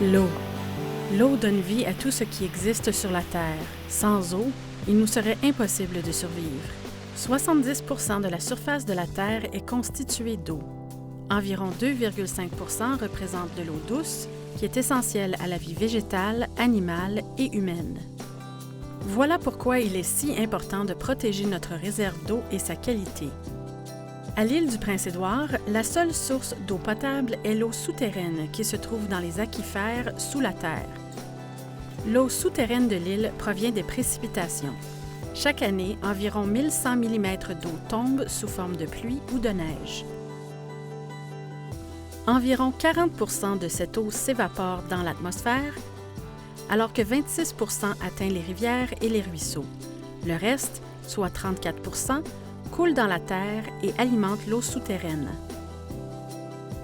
L'eau. L'eau donne vie à tout ce qui existe sur la Terre. Sans eau, il nous serait impossible de survivre. 70% de la surface de la Terre est constituée d'eau. Environ 2,5% représente de l'eau douce, qui est essentielle à la vie végétale, animale et humaine. Voilà pourquoi il est si important de protéger notre réserve d'eau et sa qualité. À l'île du Prince-Édouard, la seule source d'eau potable est l'eau souterraine qui se trouve dans les aquifères sous la terre. L'eau souterraine de l'île provient des précipitations. Chaque année, environ 1100 mm d'eau tombe sous forme de pluie ou de neige. Environ 40% de cette eau s'évapore dans l'atmosphère, alors que 26% atteint les rivières et les ruisseaux. Le reste, soit 34%, coule dans la terre et alimente l'eau souterraine.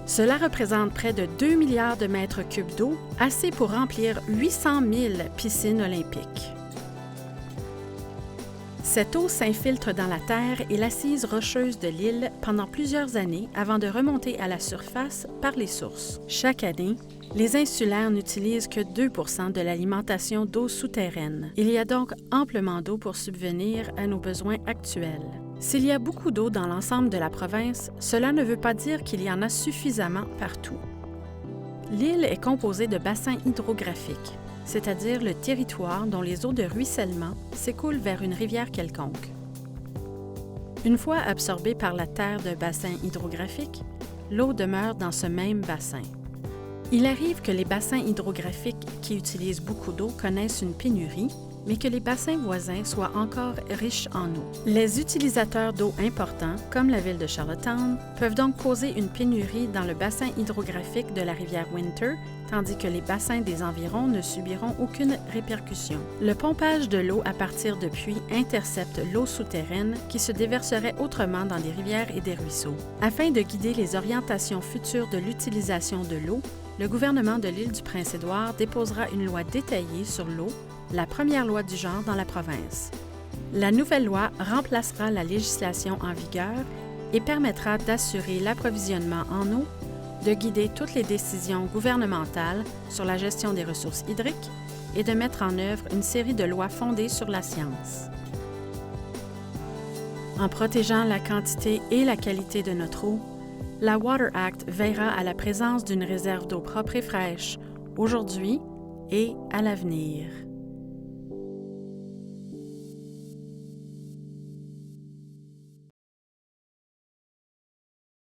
Cela représente près de 2 milliards de mètres cubes d'eau, assez pour remplir 800 000 piscines olympiques. Cette eau s'infiltre dans la terre et l'assise rocheuse de l'île pendant plusieurs années avant de remonter à la surface par les sources. Chaque année, les insulaires n'utilisent que 2% de l'alimentation d'eau souterraine. Il y a donc amplement d'eau pour subvenir à nos besoins actuels. S'il y a beaucoup d'eau dans l'ensemble de la province, cela ne veut pas dire qu'il y en a suffisamment partout. L'île est composée de bassins hydrographiques, c'est-à-dire le territoire dont les eaux de ruissellement s'écoulent vers une rivière quelconque. Une fois absorbée par la terre d'un bassin hydrographique, l'eau demeure dans ce même bassin. Il arrive que les bassins hydrographiques qui utilisent beaucoup d'eau connaissent une pénurie, mais que les bassins voisins soient encore riches en eau. Les utilisateurs d'eau importants, comme la ville de Charlottetown, peuvent donc causer une pénurie dans le bassin hydrographique de la rivière Winter, tandis que les bassins des environs ne subiront aucune répercussion. Le pompage de l'eau à partir de puits intercepte l'eau souterraine qui se déverserait autrement dans des rivières et des ruisseaux. Afin de guider les orientations futures de l'utilisation de l'eau, le gouvernement de l'île du Prince-Édouard déposera une loi détaillée sur l'eau, la première loi du genre dans la province. La nouvelle loi remplacera la législation en vigueur et permettra d'assurer l'approvisionnement en eau, de guider toutes les décisions gouvernementales sur la gestion des ressources hydriques et de mettre en œuvre une série de lois fondées sur la science. En protégeant la quantité et la qualité de notre eau, la Water Act veillera à la présence d'une réserve d'eau propre et fraîche aujourd'hui et à l'avenir.